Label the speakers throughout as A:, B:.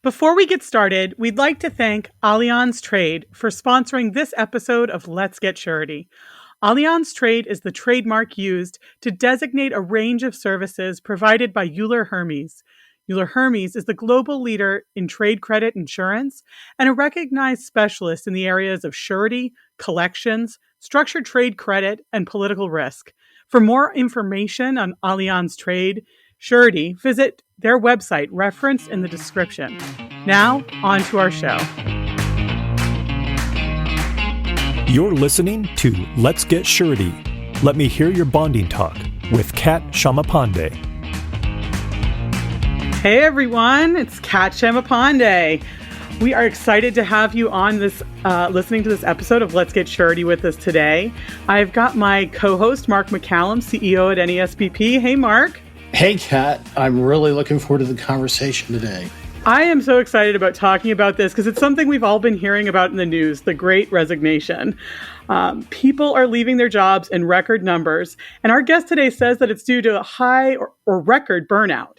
A: Before we get started, we'd like to thank Allianz Trade for sponsoring this episode of Let's Get Surety. Allianz Trade is the trademark used to designate a range of services provided by Euler Hermes. Euler Hermes is the global leader in trade credit insurance and a recognized specialist in the areas of surety, collections, structured trade credit, and political risk. For more information on Allianz Trade Surety, visit their website referenced in the description. Now, on to our show.
B: You're listening to Let's Get Surety. Let me hear your bonding talk with Kat Shamapande.
A: Hey everyone, it's Kat Shamapande. We are excited to have you on this, listening to this episode of Let's Get Surety with us today. I've got my co-host, Mark McCallum, CEO at NASBP. Hey, Mark.
C: Hey, Kat. I'm really looking forward to the conversation today.
A: I am so excited about talking about this because it's something we've all been hearing about in the news, the Great Resignation. People are leaving their jobs in record numbers, and our guest today says that it's due to a high or record burnout.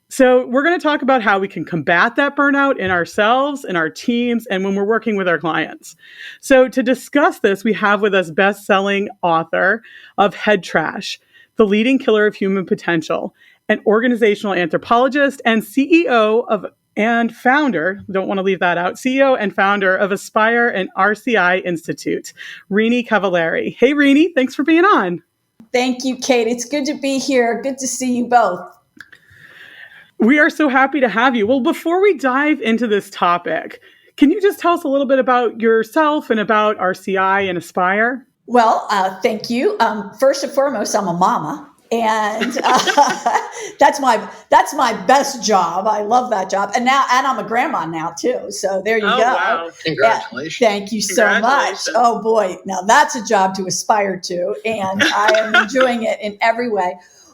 A: So we're going to talk about how we can combat that burnout in ourselves, in our teams, and when we're working with our clients. So to discuss this, we have with us best-selling author of Head Trash, The Leading Killer of Human Potential, an organizational anthropologist and CEO and founder, don't want to leave that out, CEO and founder of Aspire and RCI Institute, Renie Cavallari. Hey, Renie, thanks for being on.
D: Thank you, Kate. It's good to be here. Good to see you both.
A: We are so happy to have you. Well, before we dive into this topic, can you just tell us a little bit about yourself and about RCI and Aspire?
D: Well, thank you. First and foremost, I'm a mama. And that's my best job. I love that job. And I'm a grandma now too. So there you go.
A: Wow.
C: Congratulations.
D: Thank you so much. Oh boy. Now that's a job to aspire to. And I am enjoying it in every way.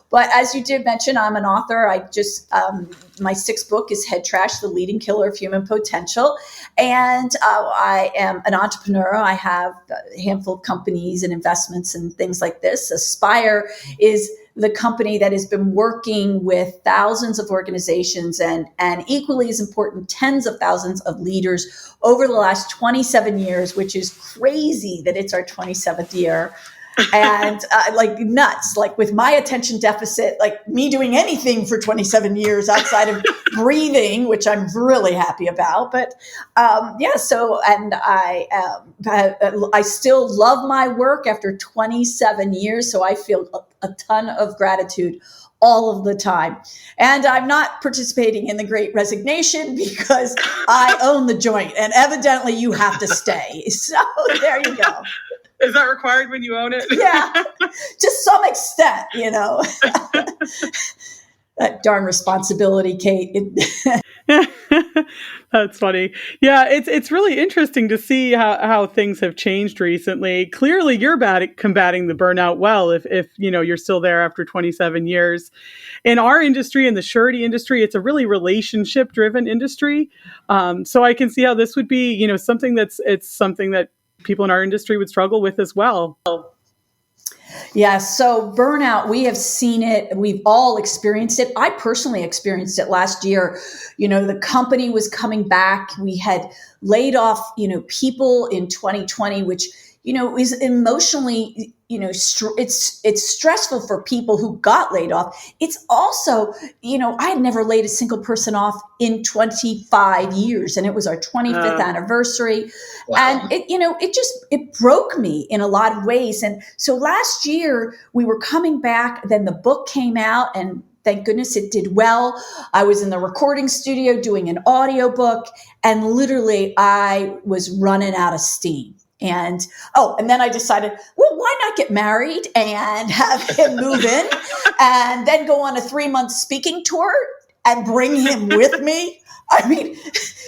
D: But as you did mention, I'm an author. My sixth book is Head Trash, The Leading Killer of Human Potential. And I am an entrepreneur. I have a handful of companies and investments and things like this. Aspire is the company that has been working with thousands of organizations and equally as important, tens of thousands of leaders over the last 27 years, which is crazy that it's our 27th year. And like nuts, like with my attention deficit, like me doing anything for 27 years outside of breathing, which I'm really happy about. But and I still love my work after 27 years. So I feel a ton of gratitude all of the time. And I'm not participating in the Great Resignation because I own the joint and evidently you have to stay. So there you go.
A: Is that required when you own it?
D: Yeah, to some extent, That darn responsibility, Kate.
A: That's funny. Yeah, it's really interesting to see how things have changed recently. Clearly, you're bad at combating the burnout well if you're still there after 27 years. In our industry, in the surety industry, it's a really relationship-driven industry. So I can see how this would be, something that people in our industry would struggle with as well.
D: Yeah, so burnout, we have seen it. We've all experienced it. I personally experienced it last year. The company was coming back. We had laid off, people in 2020, which, is emotionally, it's stressful for people who got laid off. It's also, I had never laid a single person off in 25 years, and it was our 25th anniversary. Wow. And it broke me in a lot of ways. And so last year we were coming back, then the book came out, and thank goodness it did well. I was in the recording studio doing an audiobook, and literally I was running out of steam. And then I decided, well, why not get married and have him move in and then go on a 3-month speaking tour and bring him with me? I mean,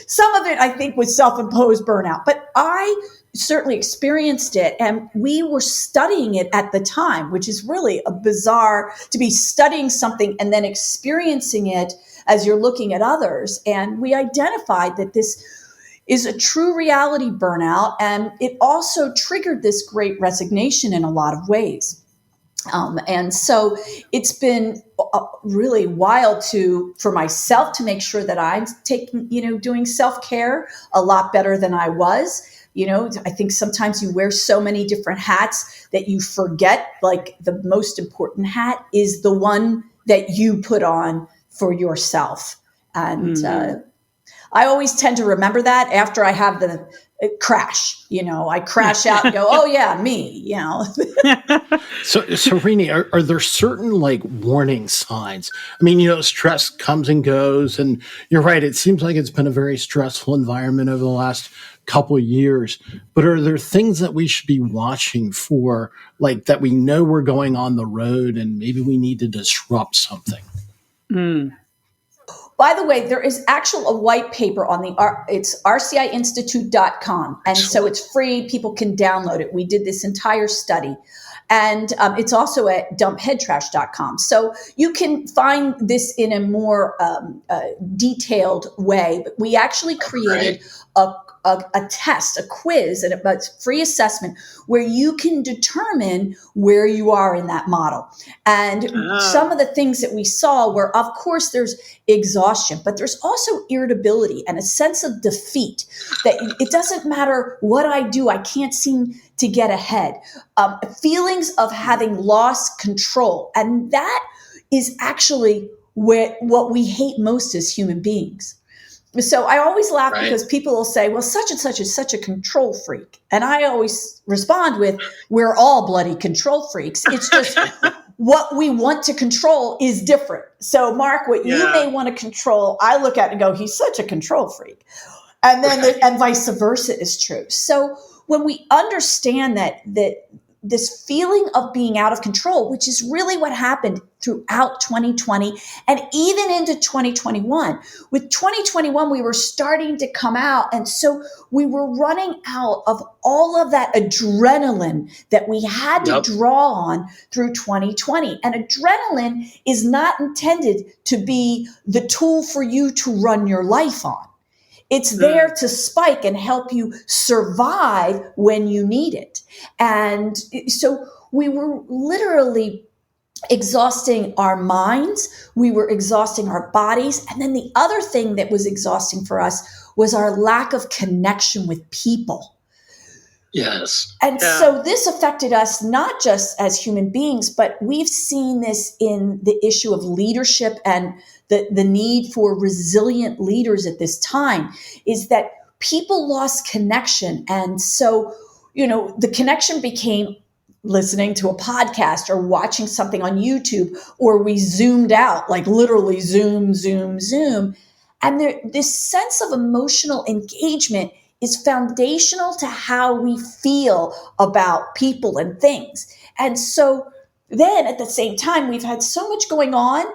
D: some of it I think was self-imposed burnout, but I certainly experienced it, and we were studying it at the time, which is really a bizarre to be studying something and then experiencing it as you're looking at others. And we identified that this is a true reality burnout, and it also triggered this great resignation in a lot of ways. And so it's been really wild for myself to make sure that I'm doing self-care a lot better than I was. I think sometimes you wear so many different hats that you forget, like the most important hat is the one that you put on for yourself. And I always tend to remember that after I have the crash. I crash out and go, oh yeah, me.
C: So Renie, are there certain like warning signs? I mean, stress comes and goes, and you're right. It seems like it's been a very stressful environment over the last couple of years. But are there things that we should be watching for, like that we know we're going on the road and maybe we need to disrupt something?
D: By the way, there is a white paper on it's rciinstitute.com. And so it's free. People can download it. We did this entire study. And it's also at dumpheadtrash.com. So you can find this in a more detailed way. But we actually created a test, a quiz, and a free assessment where you can determine where you are in that model. And some of the things that we saw were, of course, there's exhaustion, but there's also irritability and a sense of defeat that it doesn't matter what I do, I can't seem to get ahead. Feelings of having lost control. And that is actually what we hate most as human beings. So I always laugh because people will say, well, such and such is such a control freak. And I always respond with, we're all bloody control freaks. It's just what we want to control is different. So Mark, what you may want to control, I look at it and go, he's such a control freak. And then and vice versa is true. So when we understand that this feeling of being out of control, which is really what happened throughout 2020 and even into 2021. With 2021, we were starting to come out. And so we were running out of all of that adrenaline that we had to draw on through 2020. And adrenaline is not intended to be the tool for you to run your life on. It's there to spike and help you survive when you need it. And so we were literally exhausting our minds. We were exhausting our bodies. And then the other thing that was exhausting for us was our lack of connection with people.
C: Yes.
D: And so this affected us not just as human beings, but we've seen this in the issue of leadership and the need for resilient leaders at this time, is that people lost connection. And so, the connection became listening to a podcast or watching something on YouTube, or we zoomed out, like literally zoom. And this sense of emotional engagement is foundational to how we feel about people and things. And so then at the same time, we've had so much going on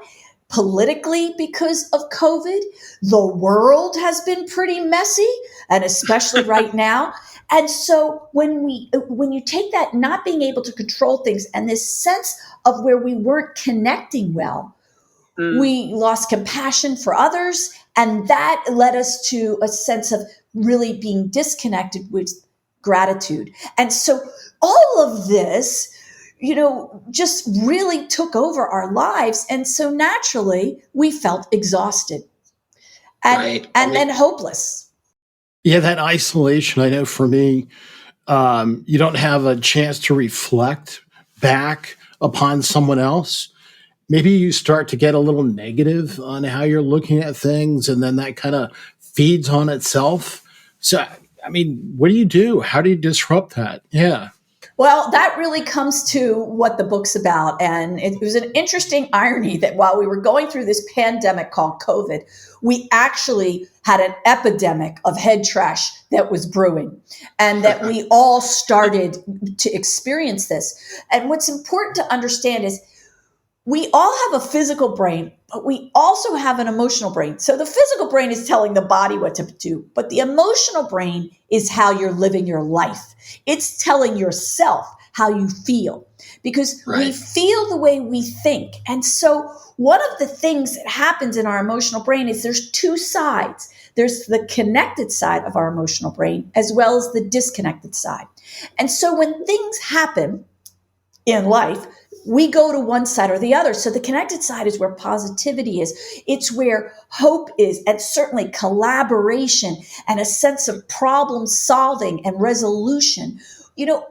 D: politically because of COVID. The world has been pretty messy, and especially right now. And so when you take that not being able to control things and this sense of where we weren't connecting well, we lost compassion for others. And that led us to a sense of really being disconnected with gratitude. And so all of this, just really took over our lives. And so naturally we felt exhausted and then hopeless.
C: Yeah, that isolation, I know for me, you don't have a chance to reflect back upon someone else. Maybe you start to get a little negative on how you're looking at things, and then that kind of feeds on itself. So, I mean, what do you do? How do you disrupt that? Yeah.
D: Well, that really comes to what the book's about. And it was an interesting irony that while we were going through this pandemic called COVID, we actually had an epidemic of head trash that was brewing, and that we all started to experience this. And what's important to understand is we all have a physical brain, but we also have an emotional brain. So the physical brain is telling the body what to do, but the emotional brain is how you're living your life. It's telling yourself how you feel, because we feel the way we think. And so one of the things that happens in our emotional brain is there's two sides. There's the connected side of our emotional brain as well as the disconnected side. And so when things happen in life, we go to one side or the other. So the connected side is where positivity is. It's where hope is, and certainly collaboration and a sense of problem solving and resolution.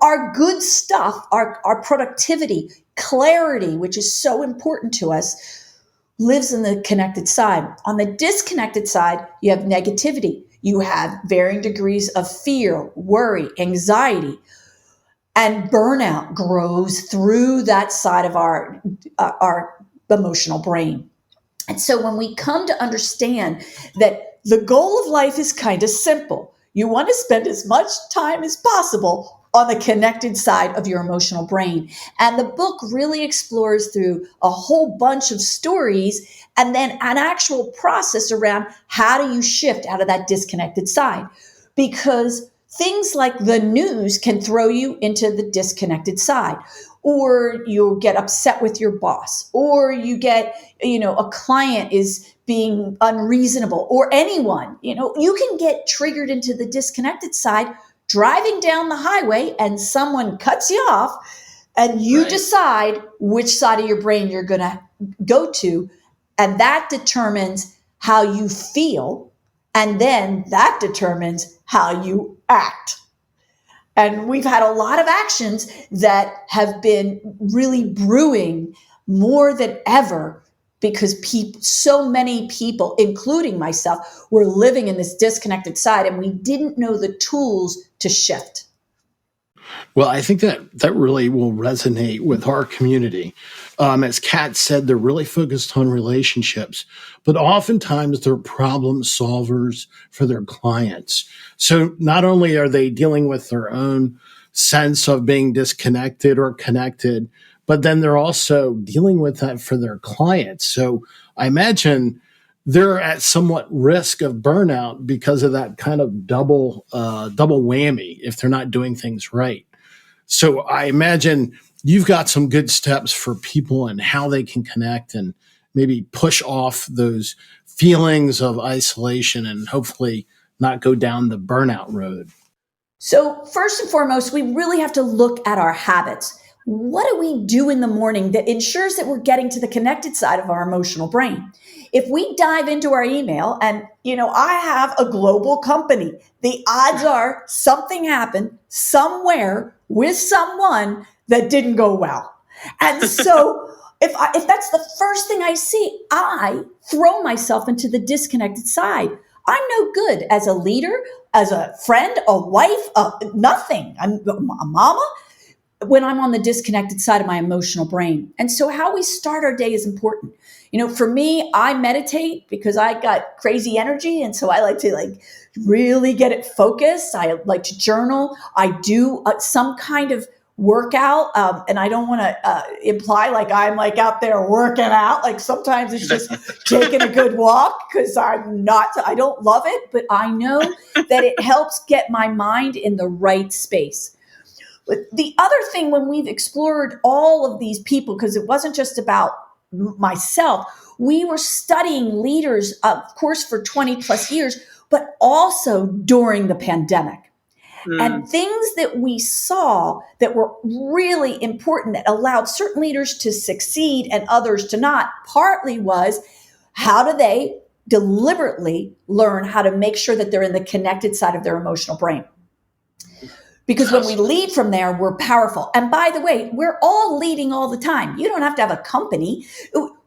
D: Our good stuff, our productivity, clarity, which is so important to us, lives in the connected side. On the disconnected side, you have negativity. You have varying degrees of fear, worry, anxiety, and burnout grows through that side of our emotional brain. And so when we come to understand that the goal of life is kind of simple, you want to spend as much time as possible on the connected side of your emotional brain. And the book really explores through a whole bunch of stories and then an actual process around how do you shift out of that disconnected side. Because things like the news can throw you into the disconnected side, or you'll get upset with your boss, or you get, a client is being unreasonable, or anyone, you can get triggered into the disconnected side driving down the highway and someone cuts you off and you decide which side of your brain you're going to go to. And that determines how you feel. And then that determines how you act. And we've had a lot of actions that have been really brewing more than ever because so many people, including myself, were living in this disconnected side and we didn't know the tools to shift.
C: Well, I think that really will resonate with our community. As Kat said, they're really focused on relationships, but oftentimes they're problem solvers for their clients. So not only are they dealing with their own sense of being disconnected or connected, but then they're also dealing with that for their clients. So I imagine they're at somewhat risk of burnout because of that kind of double whammy if they're not doing things right. So I imagine you've got some good steps for people and how they can connect and maybe push off those feelings of isolation and hopefully not go down the burnout road.
D: So first and foremost, we really have to look at our habits. What do we do in the morning that ensures that we're getting to the connected side of our emotional brain? If we dive into our email and, I have a global company, the odds are something happened somewhere with someone that didn't go well. And so if that's the first thing I see, I throw myself into the disconnected side. I'm no good as a leader, as a friend, a wife, nothing. I'm a mama when I'm on the disconnected side of my emotional brain. And so how we start our day is important. For me, I meditate because I got crazy energy. And so I like to really get it focused. I like to journal. I do some kind of workout. And I don't want to imply like I'm out there working out. Sometimes it's just taking a good walk because I don't love it, but I know that it helps get my mind in the right space. But the other thing, when we've explored all of these people, because it wasn't just about myself, we were studying leaders, of course, for 20 plus years, but also during the pandemic. And things that we saw that were really important that allowed certain leaders to succeed and others to not, partly was how do they deliberately learn how to make sure that they're in the connected side of their emotional brain? Because when we lead from there, we're powerful. And by the way, we're all leading all the time. You don't have to have a company.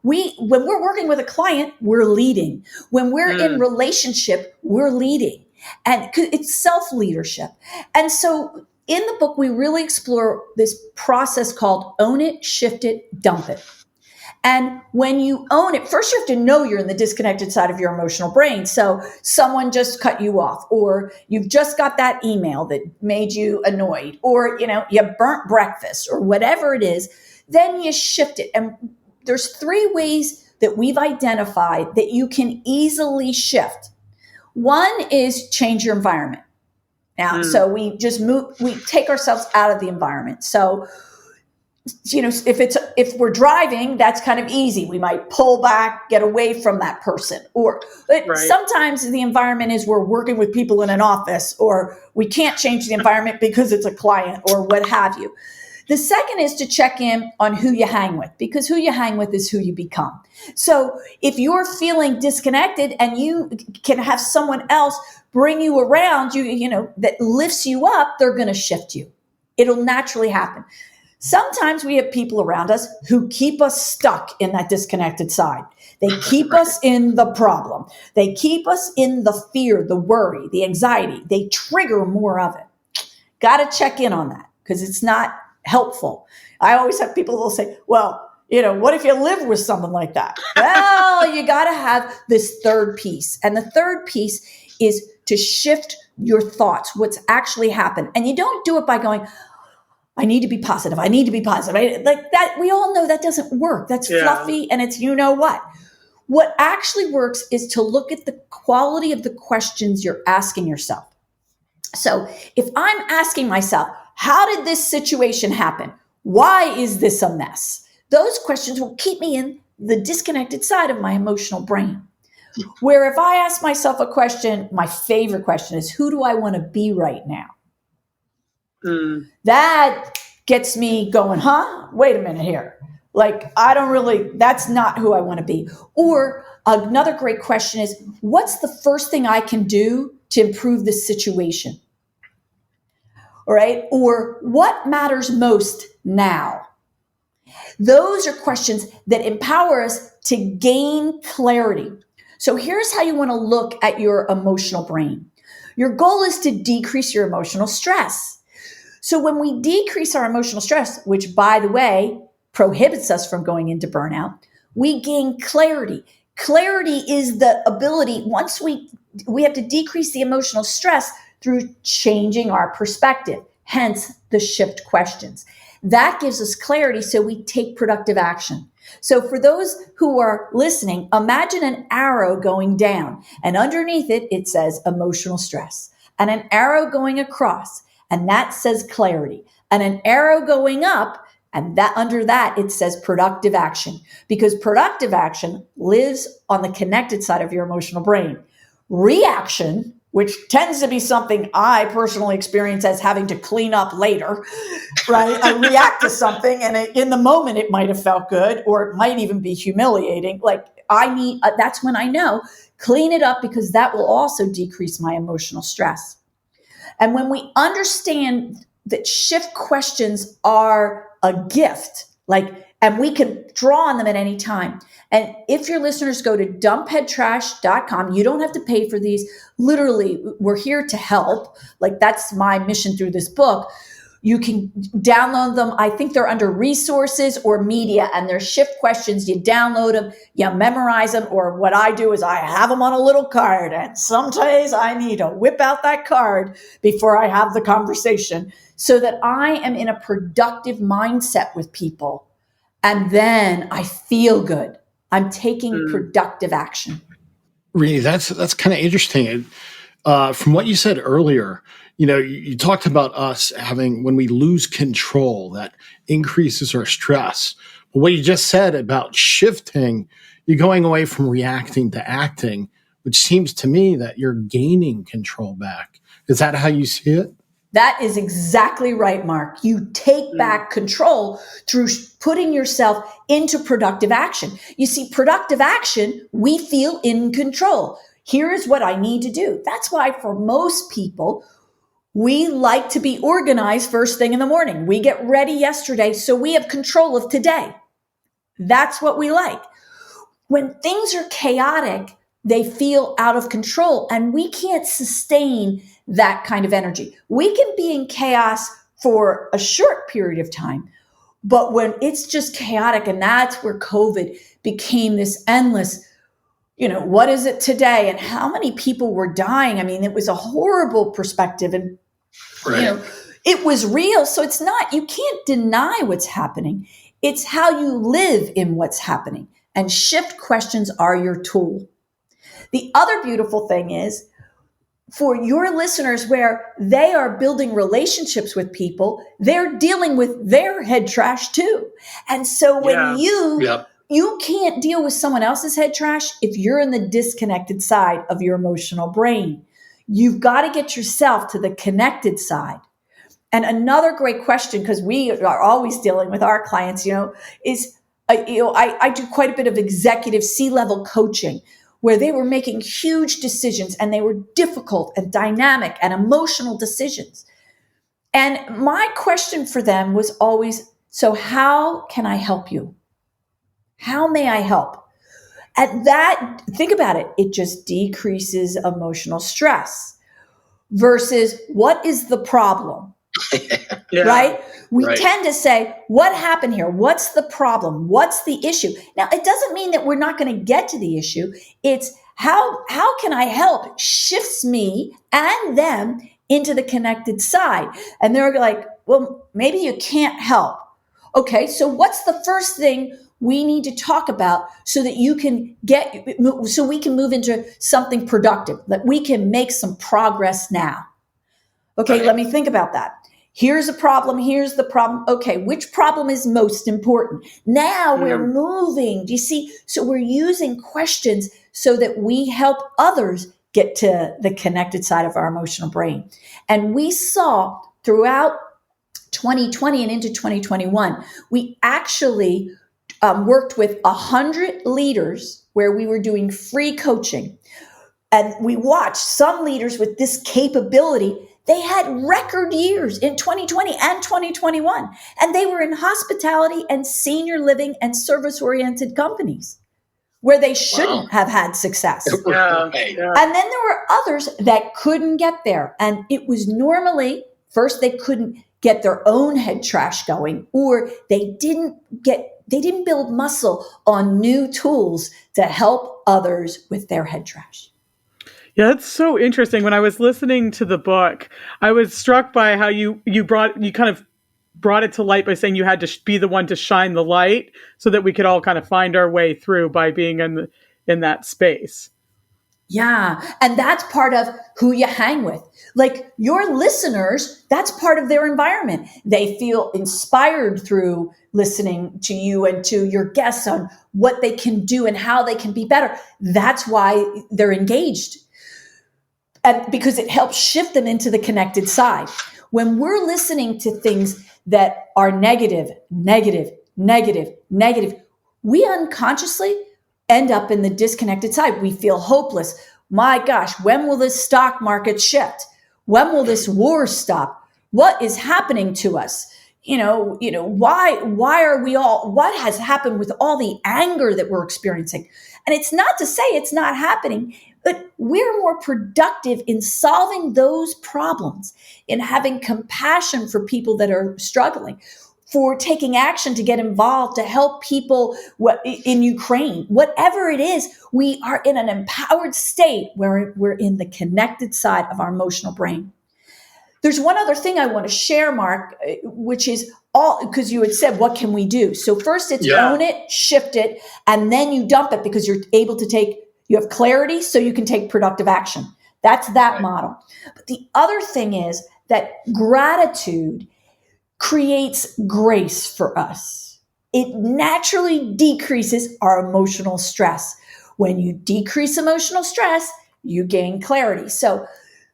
D: When we're working with a client, we're leading. When we're in relationship, we're leading. And it's self-leadership. And so in the book, we really explore this process called own it, shift it, dump it. And when you own it, first you have to know you're in the disconnected side of your emotional brain. So someone just cut you off, or you've just got that email that made you annoyed, or, you burnt breakfast or whatever it is, then you shift it. And there's 3 ways that we've identified that you can easily shift. One is change your environment. Now, so we take ourselves out of the environment. So, if we're driving, that's kind of easy. We might pull back, get away from that person. Sometimes the environment is we're working with people in an office, or we can't change the environment because it's a client or what have you. The second is to check in on who you hang with, because who you hang with is who you become. So if you're feeling disconnected and you can have someone else bring you around, that lifts you up, they're going to shift you. It'll naturally happen. Sometimes we have people around us who keep us stuck in that disconnected side. They keep us in the problem. They keep us in the fear, the worry, the anxiety. They trigger more of it. Got to check in on that because it's not helpful. I always have people who will say, well, what if you live with someone like that? Well, you got to have this third piece. And the third piece is to shift your thoughts, what's actually happened. And you don't do it by going, I need to be positive. I need to be positive. Like that, we all know that doesn't work. That's fluffy and it's what. What actually works is to look at the quality of the questions you're asking yourself. So if I'm asking myself, how did this situation happen? Why is this a mess? Those questions will keep me in the disconnected side of my emotional brain. Where if I ask myself a question, my favorite question is, who do I want to be right now? That gets me going, wait a minute here. Like, that's not who I want to be. Or another great question is, what's the first thing I can do to improve this situation? All right. Or what matters most now? Those are questions that empower us to gain clarity. So here's how you want to look at your emotional brain. Your goal is to decrease your emotional stress. So when we decrease our emotional stress, which, by the way, prohibits us from going into burnout, we gain clarity. Clarity is the ability, once we have to decrease the emotional stress through changing our perspective, hence the shift questions. That gives us clarity so we take productive action. So for those who are listening, imagine an arrow going down, and underneath it, it says emotional stress, and an arrow going across, and that says clarity, and an arrow going up, and that under that, it says productive action, because productive action lives on the connected side of your emotional brain. Reaction, which tends to be something I personally experience as having to clean up later, right? I react to something and in the moment it might have felt good, or it might even be humiliating. Like that's when I know, clean it up, because that will also decrease my emotional stress. And when we understand that shift questions are a gift, and we can draw on them at any time. And if your listeners go to dumpheadtrash.com, you don't have to pay for these. Literally, we're here to help. That's my mission through this book. You can download them. I think they're under resources or media, and they're shift questions. You download them, you memorize them, or what I do is I have them on a little card. And some days I need to whip out that card before I have the conversation so that I am in a productive mindset with people. And then I feel good. I'm taking productive action.
C: Renie, that's kind of interesting. From what you said earlier, you talked about us having, when we lose control, that increases our stress. But what you just said about shifting, you're going away from reacting to acting, which seems to me that you're gaining control back. Is that how you see it?
D: That is exactly right, Mark. You take back control through putting yourself into productive action. You see, productive action, we feel in control. Here's what I need to do. That's why for most people, we like to be organized first thing in the morning. We get ready yesterday, so we have control of today. That's what we like. When things are chaotic, they feel out of control, and we can't sustain that kind of energy. We can be in chaos for a short period of time, but when it's just chaotic, and that's where COVID became this endless, what is it today? And how many people were dying? I mean, it was a horrible perspective, and, it was real. So it's not, you can't deny what's happening. It's how you live in what's happening. And shift questions are your tool. The other beautiful thing is, for your listeners where they are building relationships with people, they're dealing with their head trash too. And so when you can't deal with someone else's head trash if you're in the disconnected side of your emotional brain. You've got to get yourself to the connected side. And another great question, because we are always dealing with our clients, is, I do quite a bit of executive C-level coaching where they were making huge decisions and they were difficult and dynamic and emotional decisions. And my question for them was always, so how can I help you? How may I help? At that, think about it. It just decreases emotional stress versus what is the problem?
A: Yeah.
D: Right? We
C: Right.
D: tend to say, what happened here? What's the problem? What's the issue? Now, it doesn't mean that we're not going to get to the issue. It's how can I help shifts me and them into the connected side. And they're like, well, maybe you can't help. Okay, so what's the first thing we need to talk about so that so we can move into something productive, that we can make some progress now? Okay, let me think about that. Here's a problem. Here's the problem. Okay, which problem is most important? Now we're moving. Do you see? So we're using questions so that we help others get to the connected side of our emotional brain. And we saw throughout 2020 and into 2021, we actually worked with 100 leaders where we were doing free coaching. And we watched some leaders with this capability. They had record years in 2020 and 2021, and they were in hospitality and senior living and service-oriented companies where they shouldn't have had success.
A: Yeah.
D: And then there were others that couldn't get there. And it was normally, first, they couldn't get their own head trash going, or they didn't build muscle on new tools to help others with their head trash.
A: Yeah, that's so interesting. When I was listening to the book, I was struck by how you kind of brought it to light by saying you had to be the one to shine the light so that we could all kind of find our way through by being in that space.
D: Yeah. And that's part of who you hang with. Like your listeners, that's part of their environment. They feel inspired through listening to you and to your guests on what they can do and how they can be better. That's why they're engaged. And because it helps shift them into the connected side. When we're listening to things that are negative, we unconsciously end up in the disconnected side. We feel hopeless. My gosh, when will this stock market shift? When will this war stop? What is happening to us? Why are we all, what has happened with all the anger that we're experiencing? And it's not to say it's not happening, but we're more productive in solving those problems, in having compassion for people that are struggling, for taking action to get involved, to help people in Ukraine. Whatever it is, we are in an empowered state where we're in the connected side of our emotional brain. There's one other thing I want to share, Mark, which is because you had said, what can we do? So first it's own it, shift it, and then you dump it because you're able to you have clarity so you can take productive action. That's that model. But the other thing is that gratitude creates grace for us. It naturally decreases our emotional stress. When you decrease emotional stress, you gain clarity. So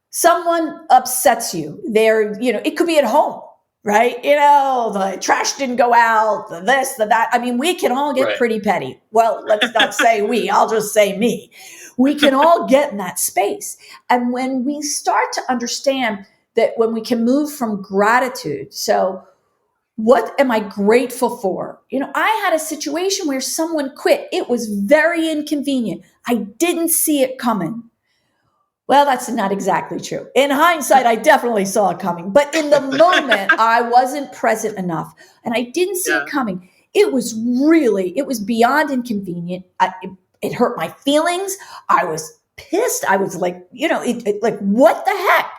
D: someone upsets you. It could be at home, right? The trash didn't go out, the this, the that. I mean, we can all get pretty petty. Well, let's not say we, I'll just say me. We can all get in that space. And when we start to understand that when we can move from gratitude, so what am I grateful for? I had a situation where someone quit. It was very inconvenient. I didn't see it coming. Well, that's not exactly true. In hindsight, I definitely saw it coming. But in the moment, I wasn't present enough. And I didn't see it coming. It was beyond inconvenient. It hurt my feelings. I was pissed. I was like, like, what the heck?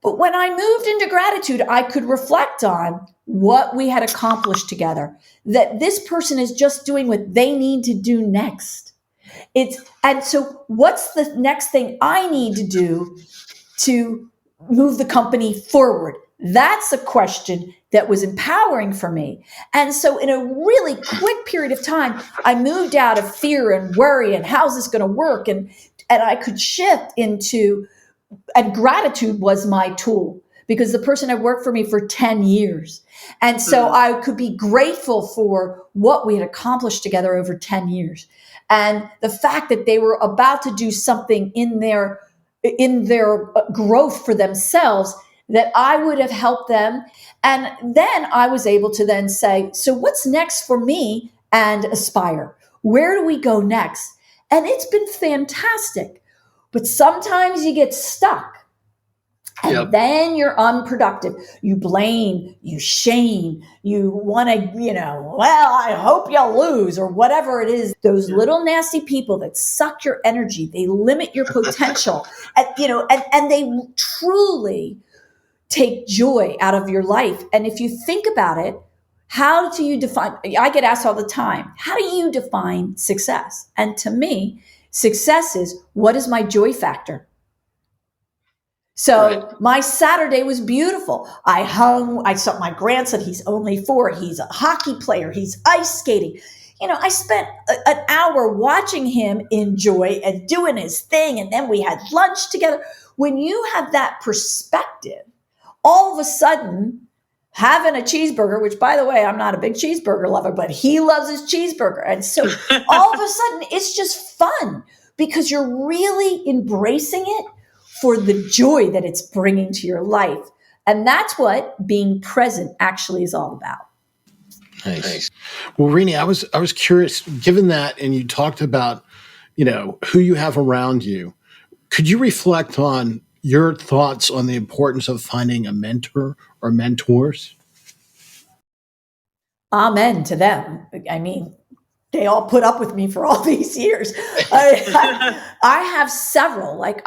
D: But when I moved into gratitude, I could reflect on what we had accomplished together, that this person is just doing what they need to do next. And so what's the next thing I need to do to move the company forward? That's a question that was empowering for me. And so in a really quick period of time, I moved out of fear and worry and how's this going to work? And I could shift into, and gratitude was my tool because the person had worked for me for 10 years. And so I could be grateful for what we had accomplished together over 10 years. And the fact that they were about to do something in their growth for themselves, that I would have helped them. And then I was able to then say, so what's next for me and Aspire? Where do we go next? And it's been fantastic. But sometimes you get stuck. And then you're unproductive. You blame, you shame, you want to, well, I hope you lose or whatever it is. Those little nasty people that suck your energy, they limit your potential, and they truly take joy out of your life. And if you think about it, how do you define, I get asked all the time, how do you define success? And to me, success is, what is my joy factor? So my Saturday was beautiful. I saw my grandson, he's only 4. He's a hockey player. He's ice skating. I spent an hour watching him enjoy and doing his thing. And then we had lunch together. When you have that perspective, all of a sudden having a cheeseburger, which by the way, I'm not a big cheeseburger lover, but he loves his cheeseburger. And so all of a sudden it's just fun because you're really embracing it for the joy that it's bringing to your life. And that's what being present actually is all about.
C: Nice. Well, Renie, I was curious, given that, and you talked about, who you have around you, could you reflect on your thoughts on the importance of finding a mentor or mentors?
D: Amen to them. I mean, they all put up with me for all these years. I have several. Like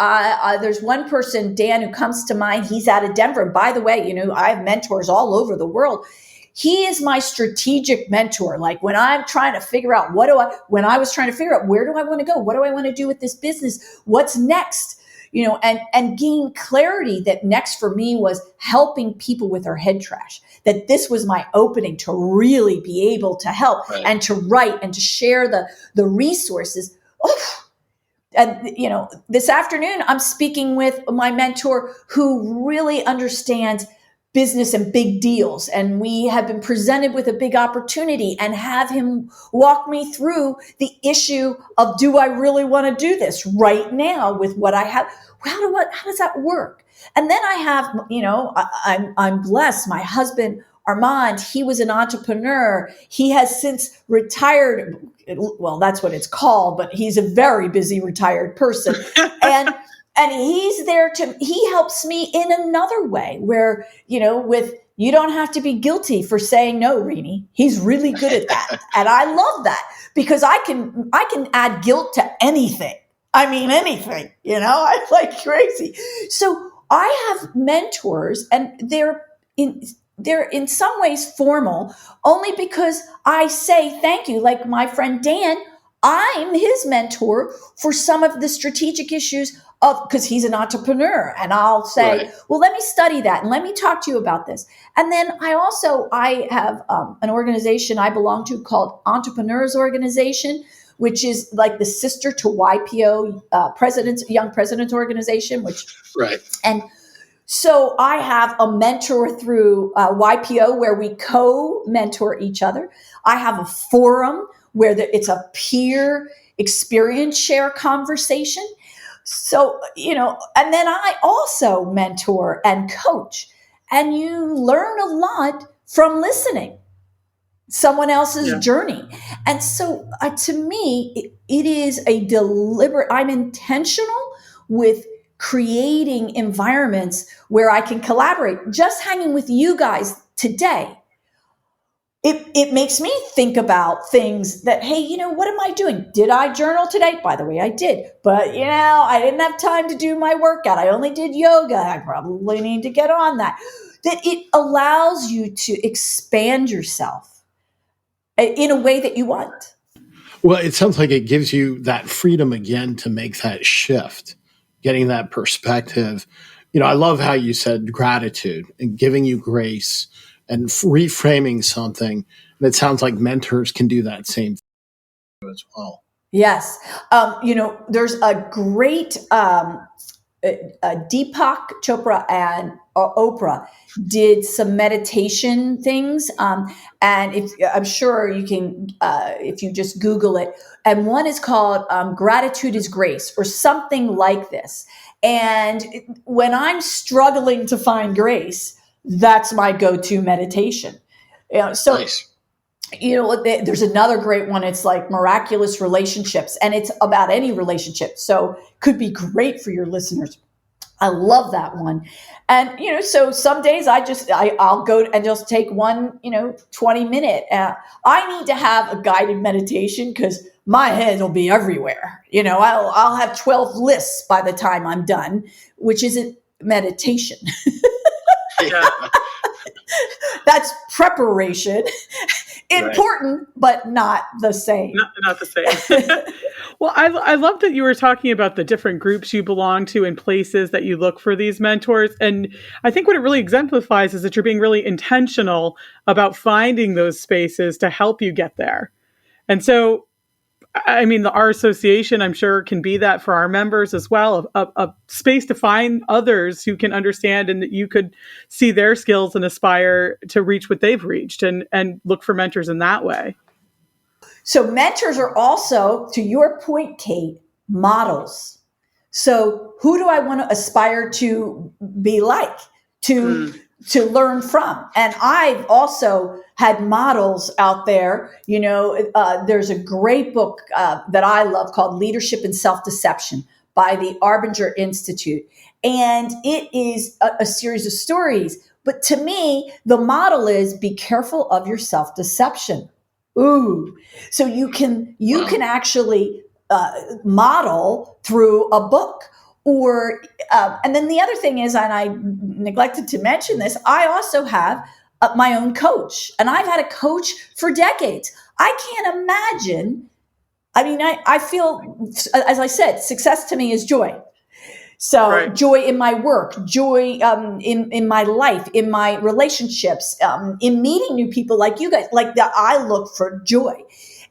D: there's one person, Dan, who comes to mind. He's out of Denver. And by the way, I have mentors all over the world. He is my strategic mentor. Like when I'm trying to figure out when I was trying to figure out where do I want to go? What do I want to do with this business? What's next? And gain clarity that next for me was helping people with their head trash, that this was my opening to really be able to help and to write and to share the resources. And, this afternoon, I'm speaking with my mentor who really understands business and big deals. And we have been presented with a big opportunity and have him walk me through the issue of, do I really want to do this right now with what I have? How does that work? And then I have, I'm blessed. My husband, Armand, he was an entrepreneur. He has since retired. Well, that's what it's called, but he's a very busy retired person. And he's there he helps me in another way where, you don't have to be guilty for saying no, Renie. He's really good at that. And I love that because I can add guilt to anything. I mean, anything, I like crazy. So I have mentors and they're in some ways formal only because I say thank you. Like my friend Dan, I'm his mentor for some of the strategic issues because he's an entrepreneur. And I'll say, well, let me study that and let me talk to you about this. And then I have an organization I belong to called Entrepreneurs Organization, which is like the sister to YPO, Young Presidents Organization, and so I have a mentor through YPO where we co-mentor each other. I have a forum where it's a peer experience share conversation. So, and then I also mentor and coach, and you learn a lot from listening someone else's journey. And so to me, it is a deliberate, I'm intentional with creating environments where I can collaborate. Just hanging with you guys today, it makes me think about things that, hey, what am I doing? Did I journal today? By the way, I did. But, I didn't have time to do my workout. I only did yoga. I probably need to get on that. That it allows you to expand yourself in a way that you want.
C: Well, it sounds like it gives you that freedom again to make that shift, getting that perspective. I love how you said gratitude and giving you grace and reframing something. And it sounds like mentors can do that same thing as well.
D: Yes. There's a great Deepak Chopra and Oprah did some meditation things, and I'm sure you can, if you just Google it. And one is called "Gratitude is Grace" or something like this. And when I'm struggling to find grace, that's my go-to meditation. So. Nice. There's another great one. It's like Miraculous Relationships, and it's about any relationship. So could be great for your listeners. I love that one. And, so some days I'll go and just take one, 20-minute. I need to have a guided meditation because my head will be everywhere. I'll have 12 lists by the time I'm done, which isn't meditation.
E: Yeah.
D: That's preparation. Important, right, but not the same.
A: Not the same. Well, I love that you were talking about the different groups you belong to and places that you look for these mentors. And I think what it really exemplifies is that you're being really intentional about finding those spaces to help you get there. And so, I mean, our association, I'm sure, can be that for our members as well, a space to find others who can understand and that you could see their skills and aspire to reach what they've reached and look for mentors in that way.
D: So mentors are also, to your point, Kate, models. So who do I want to aspire to be like, to learn from? And I've also had models out there. There's a great book that I love called Leadership and Self-Deception by the Arbinger Institute. And it is a series of stories. But to me, the model is be careful of your self-deception. Ooh. So you can actually model through a book. Or, and then the other thing is, and I neglected to mention this, I also have my own coach, and I've had a coach for decades. I can't imagine. I mean, I feel, as I said, success to me is joy. So right. Joy in my work, joy in my life, in my relationships, in meeting new people like you guys, like that. I look for joy.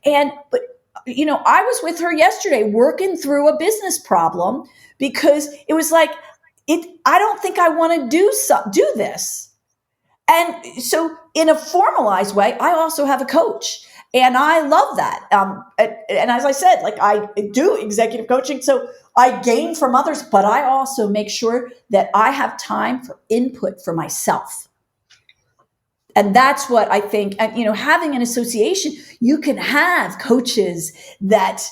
D: But I was with her yesterday working through a business problem because it was like, I don't think I want to do this. And so in a formalized way, I also have a coach. And I love that. And as I said, like I do executive coaching, so I gain from others, but I also make sure that I have time for input for myself. And that's what I think, and, having an association, you can have coaches that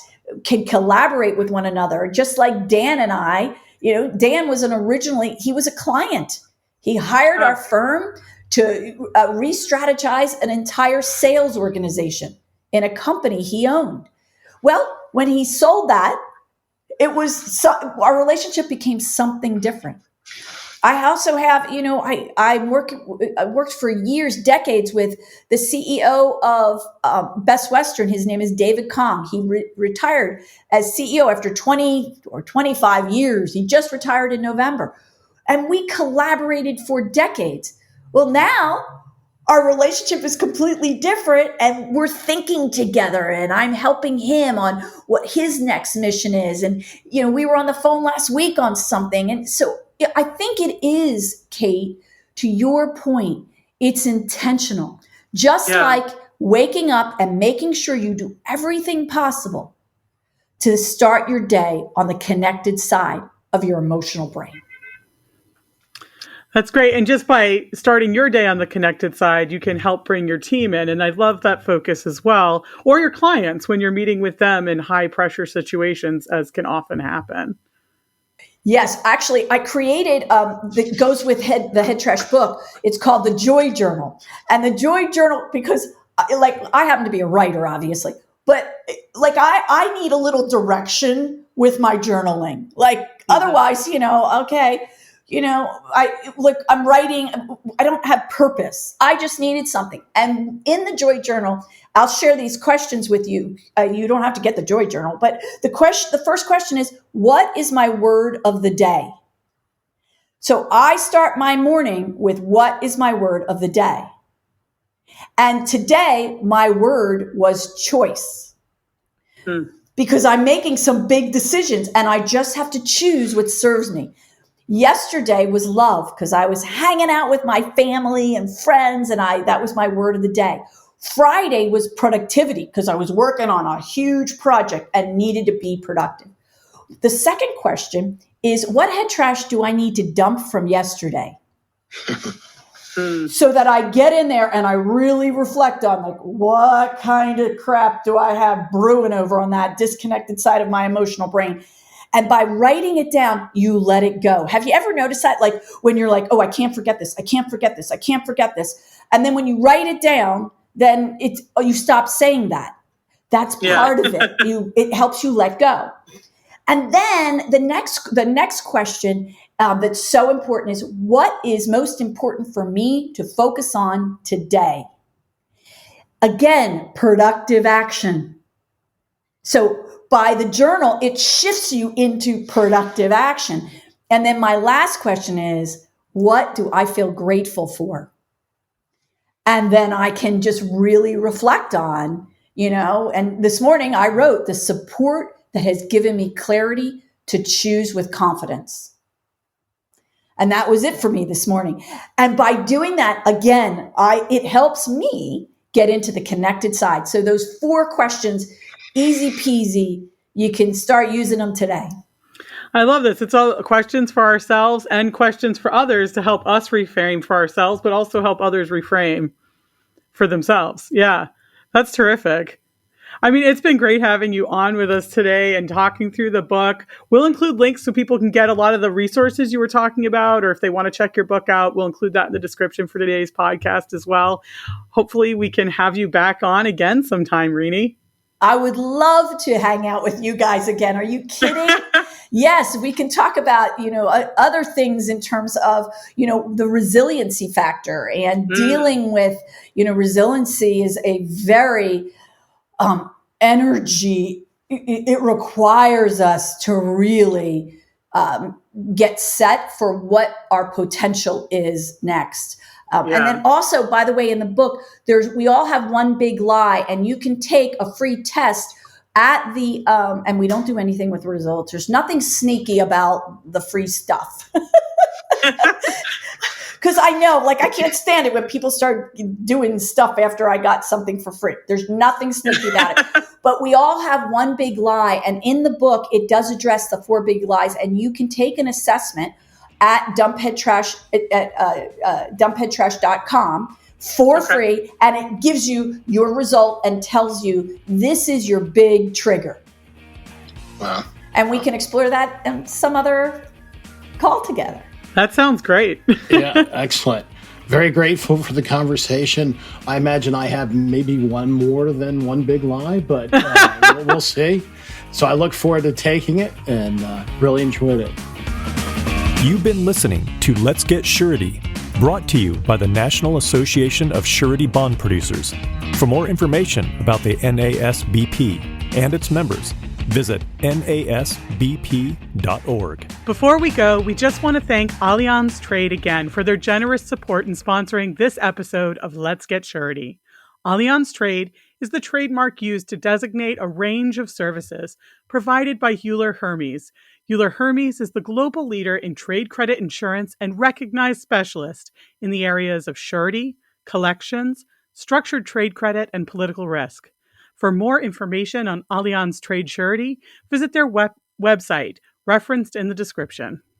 D: can collaborate with one another. Just like Dan and I, Dan was he was a client. He hired our firm to re-strategize an entire sales organization in a company he owned. Well, when he sold that, our relationship became something different. I also have, I worked for years, decades with the CEO of Best Western. His name is David Kong. He retired as CEO after 20 or 25 years. He just retired in November. And we collaborated for decades. Well, now our relationship is completely different and we're thinking together and I'm helping him on what his next mission is. And, we were on the phone last week on something. And so I think it is, Kate, to your point, it's intentional. Just like waking up and making sure you do everything possible to start your day on the connected side of your emotional brain.
A: That's great. And just by starting your day on the connected side, you can help bring your team in. And I love that focus as well. Or your clients when you're meeting with them in high pressure situations, as can often happen.
D: Yes, actually, I created, that goes with the Head Trash book. It's called the Joy Journal. And the Joy Journal, because I happen to be a writer, obviously, but I need a little direction with my journaling. Otherwise, okay. I'm writing, I don't have purpose. I just needed something. And in the Joy Journal, I'll share these questions with you. You don't have to get the Joy Journal, but the first question is, what is my word of the day? So I start my morning with what is my word of the day? And today, my word was choice. Because I'm making some big decisions and I just have to choose what serves me. Yesterday was love because I was hanging out with my family and friends, and that was my word of the day. Friday was productivity because I was working on a huge project and needed to be productive. The second question is, what head trash do I need to dump from yesterday? So that I get in there and I really reflect on, like, what kind of crap do I have brewing over on that disconnected side of my emotional brain? And by writing it down, you let it go. Have you ever noticed that? Like when you're like, oh, I can't forget this. I can't forget this. I can't forget this. And then when you write it down, then you stop saying that. That's part of it. It helps you let go. And then the next question that's so important is, what is most important for me to focus on today? Again, productive action. So by the journal, it shifts you into productive action. And then my last question is, what do I feel grateful for? And then I can just really reflect on, and this morning I wrote the support that has given me clarity to choose with confidence. And that was it for me this morning. And by doing that, again, it helps me get into the connected side. So those 4 questions, easy peasy, you can start using them today.
A: I love this. It's all questions for ourselves and questions for others to help us reframe for ourselves, but also help others reframe for themselves. Yeah, that's terrific. I mean, it's been great having you on with us today and talking through the book. We'll include links so people can get a lot of the resources you were talking about, or if they want to check your book out, we'll include that in the description for today's podcast as well. Hopefully we can have you back on again sometime, Renie.
D: I would love to hang out with you guys again. Are you kidding? Yes, we can talk about, other things in terms of, the resiliency factor and dealing with, resiliency is a very energy. It requires us to really get set for what our potential is next. And then also, by the way, in the book, we all have one big lie, and you can take a free test at the, and we don't do anything with results. There's nothing sneaky about the free stuff. Because I know, I can't stand it when people start doing stuff after I got something for free. There's nothing sneaky about it. But we all have one big lie. And in the book, it does address the 4 big lies. And you can take an assessment at dumpheadtrash.com for free. And it gives you your result and tells you this is your big trigger.
C: Wow.
D: And we can explore that in some other call together.
A: That sounds great.
C: Yeah, excellent. Very grateful for the conversation. I imagine I have maybe one more than one big lie, but we'll see. So I look forward to taking it and really enjoyed it.
B: You've been listening to Let's Get Surety, brought to you by the National Association of Surety Bond Producers. For more information about the NASBP and its members, visit nasbp.org.
A: Before we go, we just want to thank Allianz Trade again for their generous support in sponsoring this episode of Let's Get Surety. Allianz Trade is the trademark used to designate a range of services provided by Euler Hermes. Euler Hermes is the global leader in trade credit insurance and recognized specialist in the areas of surety, collections, structured trade credit, and political risk. For more information on Allianz Trade Surety, visit their website, referenced in the description.